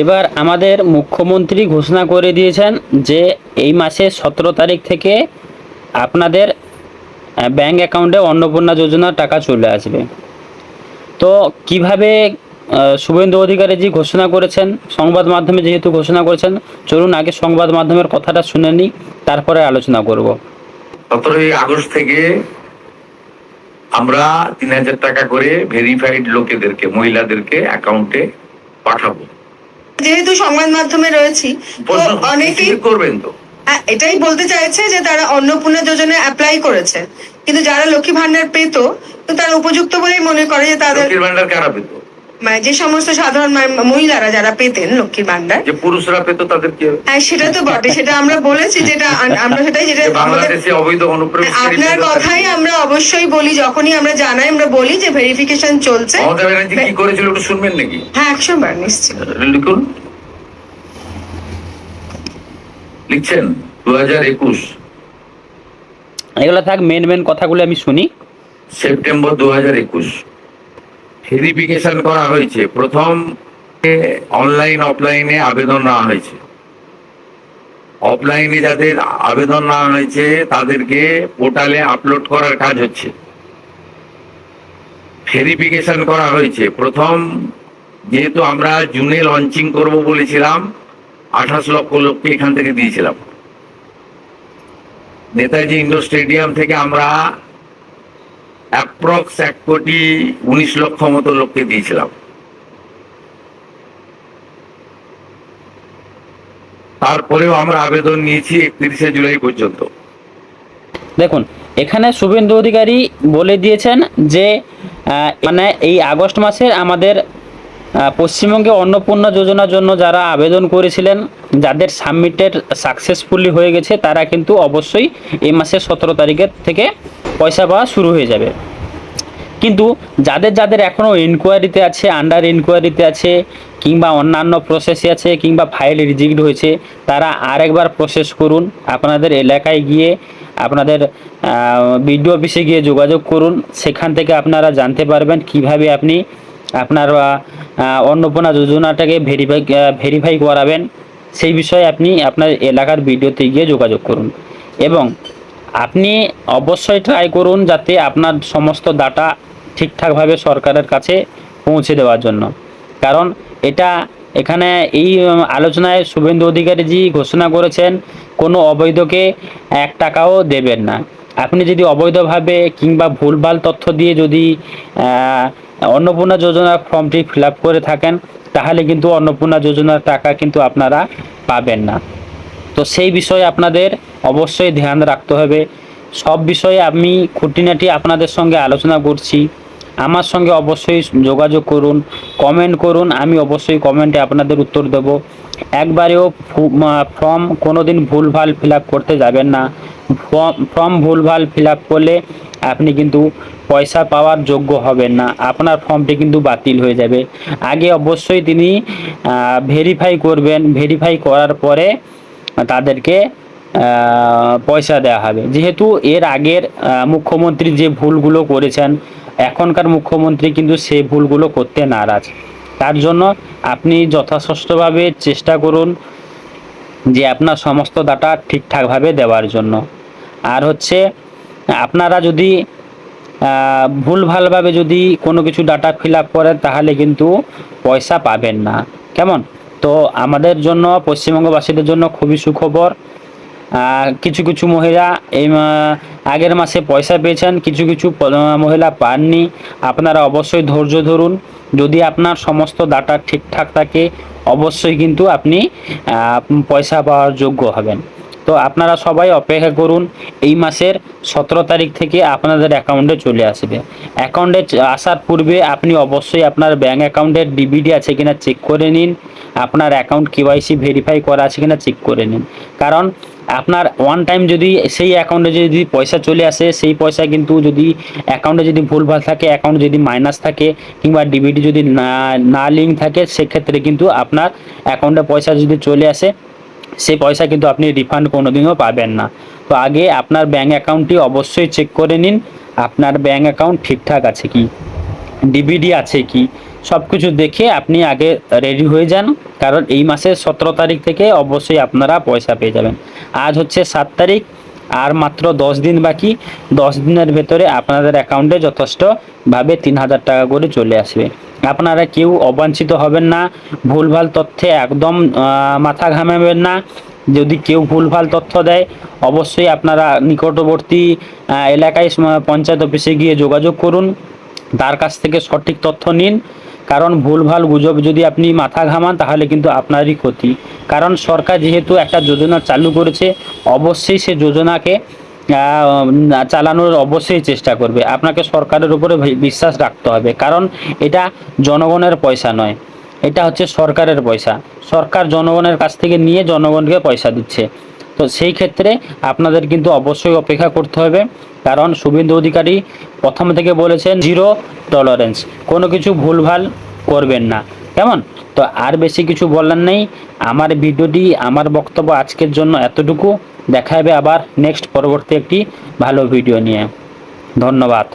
এবার আমাদের মুখ্যমন্ত্রী ঘোষণা করে দিয়েছেন যে এই মাসের 17 তারিখ থেকে আপনাদের ব্যাংক অ্যাকাউন্টে অন্নপূর্ণা যোজনার টাকা চলে আসবে। তো কিভাবে শুভেন্দু অধিকারীজি ঘোষণা করেছেন, সংবাদ মাধ্যমে যেহেতু ঘোষণা করেছেন, চলুন আগে সংবাদ মাধ্যমের কথাটা শুনে নিই, তারপরে আলোচনা করব। 17 আগস্ট থেকে আমরা 3000 টাকা করে ভেরিফাইড লোকেদেরকে, মহিলাদেরকে অ্যাকাউন্টে পাঠাবো। যেহেতু সংবাদ মাধ্যমে রয়েছি, তো অনেকেই করবেন তো এটাই বলতে চাইছে যে তারা অন্নপূর্ণা যোজনা অ্যাপ্লাই করেছে, কিন্তু যারা লক্ষ্মী ভান্ডার পেতো, তো তারা উপযুক্ত বলেই মনে করে যে তাদের লক্ষ্মীর ভান্ডার কারা পেত? মানে যে সমস্ত সাধারণ মহিলারা যারা পেতেন লক্ষ্মীর ভান্ডার, যে পুরুষরা পেত তাদের কি হবে? হ্যাঁ সেটা তো বটে, সেটা আমরা বলেছি, যেটা আমরা সেটাই, যেটা বাংলাদেশে অবৈধ অনুপ্রবেশ। আপনার কথাই আমরা অবশ্যই বলি, যখনই আমরা জানাই আমরা বলি যে ভেরিফিকেশন চলছে। মমতা ব্যানার্জি কি করেছিল একটু শুনবেন নাকি? হ্যাঁ 100 বার নিশ্চিত লিখুন, লিখছেন 2021 এগুলো থাক, মেন কথাগুলো আমি শুনি। সেপ্টেম্বর 2021 ভেরিফিকেশন করা হয়েছে। প্রথম অনলাইন অফলাইনে আবেদন নেওয়া হয়েছে। অফলাইনে যাদের আবেদন নেওয়া হয়েছে তাদেরকে পোর্টালে আপলোড করার কাজ হচ্ছে। ভেরিফিকেশন করা হয়েছে। প্রথম যেহেতু আমরা জুনে লঞ্চিং করব বলেছিলাম, 28 লক্ষ লোককে এখান থেকে দিয়েছিলাম। নেতাজি ইন্ডোর স্টেডিয়াম থেকে আমরা অ্যাপ্রক্স 1,19,00,000 মতো লোককে দিয়েছিলাম। তারপরেও আমরা আবেদন নিয়েছি 31শে জুলাই পর্যন্ত। দেখুন, এখানে শুভেন্দু অধিকারী বলে দিয়েছেন যে মানে এই আগস্ট মাসের আমাদের পশ্চিমবঙ্গে অন্নপূর্ণা যোজনার জন্য যারা আবেদন করেছিলেন, যাদের সাবমিটেড সাকসেসফুলি হয়ে গেছে, তারা কিন্তু অবশ্যই এই মাসের 17 তারিখের থেকে পয়সা পাওয়া শুরু হয়ে যাবে। কিন্তু যাদের যাদের এখনও ইনকোয়ারিতে আছে, আন্ডার ইনকোয়ারিতে আছে, কিংবা অন্যান্য প্রসেসে আছে, কিংবা ফাইল রিজেক্ট হয়েছে, তারা আরেকবার প্রসেস করুন। আপনাদের এলাকায় গিয়ে, আপনাদের বিডিও অফিসে গিয়ে যোগাযোগ করুন। সেখান থেকে আপনারা জানতে পারবেন কিভাবে আপনি আপনার অন্নপূর্ণা যোজনাটাকে ভেরিফাই করাবেন। সেই বিষয়ে আপনি আপনার এলাকার বিডিওতে গিয়ে যোগাযোগ করুন, এবং আপনি অবশ্যই ট্রাই করুন যাতে আপনার সমস্ত ডাটা ঠিকঠাকভাবে সরকারের কাছে পৌঁছে দেওয়ার জন্য। কারণ এখানে এই আলোচনায় শুভেন্দু অধিকারীজি ঘোষণা করেছেন কোনো অবৈধকে 1 টাকাও দেবেন না। আপনি যদি অবৈধভাবে কিংবা ভুলভাল তথ্য দিয়ে যদি অন্নপূর্ণা যোজনার ফর্মটি ফিল আপ করে থাকেন, তাহলে কিন্তু অন্নপূর্ণা যোজনার টাকা কিন্তু আপনারা পাবেন না। তো সেই বিষয়ে আপনাদের অবশ্যই ধ্যান রাখতে হবে। সব বিষয়ে আমি খুঁটিনাটি আপনাদের সঙ্গে আলোচনা করছি। আমার সঙ্গে অবশ্যই যোগাযোগ করুন, কমেন্ট করুন, আমি অবশ্যই কমেন্টে আপনাদের উত্তর দেব। একবারেও ফর্ম কোনো দিন ভুলভাল ফিল আপ করতে যাবেন না। ফর্ম ভুলভাল ফিল আপ করলে আপনি কিন্তু পয়সা পাওয়ার যোগ্য হবেন না, আপনার ফর্মটি কিন্তু বাতিল হয়ে যাবে। আগে অবশ্যই তিনি ভেরিফাই করবেন, ভেরিফাই করার পরে তাদেরকে পয়সা দেওয়া হবে। যেহেতু এর আগের মুখ্যমন্ত্রী যে ভুলগুলো করেছেন, এখনকার মুখ্যমন্ত্রী কিন্তু সেই ভুলগুলো করতে নারাজ। তার জন্য আপনি যথাযথভাবে চেষ্টা করুন যে আপনার সমস্ত ডাটা ঠিকঠাকভাবে দেওয়ার জন্য। আর হচ্ছে, আপনারা যদি ভুলভালভাবে যদি কোনো কিছু ডাটা ফিল আপ করেন, তাহলে কিন্তু পয়সা পাবেন না। কেমন? তো আমাদের জন্য, পশ্চিমবঙ্গবাসীদের জন্য খুবই সুখবর। কিছু কিছু মহিলা এই আগের মাসে পয়সা পেয়েছেন, কিছু কিছু মহিলা পাননি। আপনারা অবশ্যই ধৈর্য ধরুন। যদি আপনার সমস্ত ডাটা ঠিকঠাক থাকে, অবশ্যই কিন্তু আপনি পয়সা পাওয়ার যোগ্য হবেন। তো আপনারা সবাই অপেক্ষা করুন, এই মাসের 17 তারিখ থেকে আপনাদের অ্যাকাউন্টে চলে আসবে। অ্যাকাউন্টে আসার পূর্বে আপনি অবশ্যই আপনার ব্যাঙ্ক অ্যাকাউন্টের ডিবিডি আছে কিনা চেক করে নিন, আপনার অ্যাকাউন্ট কেওয়াইসি ভেরিফাই করা আছে কিনা চেক করে নিন। কারণ আপনার ওয়ান টাইম যদি সেই অ্যাকাউন্টে যদি পয়সা চলে আসে, সেই পয়সা কিন্তু যদি অ্যাকাউন্টে যদি ভুলভাল থাকে, অ্যাকাউন্টে যদি মাইনাস থাকে, কিংবা ডিবিডি যদি না লিঙ্ক থাকে, সেক্ষেত্রে কিন্তু আপনার অ্যাকাউন্টে পয়সা যদি চলে আসে, সেই পয়সা কিন্তু আপনি রিফান্ড কোনোদিনও পাবেন না। তো আগে আপনার ব্যাঙ্ক অ্যাকাউন্টটি অবশ্যই চেক করে নিন, আপনার ব্যাঙ্ক অ্যাকাউন্ট ঠিকঠাক আছে কি, ডিবিডি আছে কি, সব কিছু দেখে আপনি আগে রেডি হয়ে যান, কারণ এই মাসের 17 তারিখ থেকে অবশ্যই আপনারা পয়সা পেয়ে যাবেন। আজ হচ্ছে 7 তারিখ, আর মাত্র 10 দিন বাকি। 10 দিনের ভেতরে আপনাদের অ্যাকাউন্টে যথেষ্টভাবে 3,000 টাকা করে চলে আসবে। আপনারা কেউ অবাঞ্ছিত হবেন না, ভুলভাল তথ্যে একদম মাথা ঘামাবেন না। যদি কেউ ভুলভাল তথ্য দেয়, অবশ্যই আপনারা নিকটবর্তী এলাকায় পঞ্চায়েত অফিসে গিয়ে যোগাযোগ করুন, তার কাছ থেকে সঠিক তথ্য নিন। কারণ ভুলভাল গুজব যদি আপনি মাথা ঘামান তাহলে কিন্তু আপনারই ক্ষতি। কারণ সরকার যেহেতু একটা যোজনা চালু করেছে, অবশ্যই সে যোজনাকে চালানোর অবশ্যই চেষ্টা করবে। আপনাকে সরকারের উপরে বিশ্বাস রাখতে হবে, কারণ এটা জনগণের পয়সা নয়, এটা হচ্ছে সরকারের পয়সা। সরকার জনগণের কাছ থেকে নিয়ে জনগণকে পয়সা দিচ্ছে। তো সেই ক্ষেত্রে আপনাদের কিন্তু অবশ্যই অপেক্ষা করতে হবে, কারণ শুভেন্দু অধিকারী প্রথম থেকে বলেছেন জিরো টলারেন্স, কোনো কিছু ভুলভাল করবেন না, কেমন? তো আর বেশি কিছু বলার নেই। আমার ভিডিওটি, আমার বক্তব্য আজকের জন্য এতটুকু। দেখা হবে আবার নেক্সট পরবর্তী একটি ভালো ভিডিও নিয়ে। ধন্যবাদ।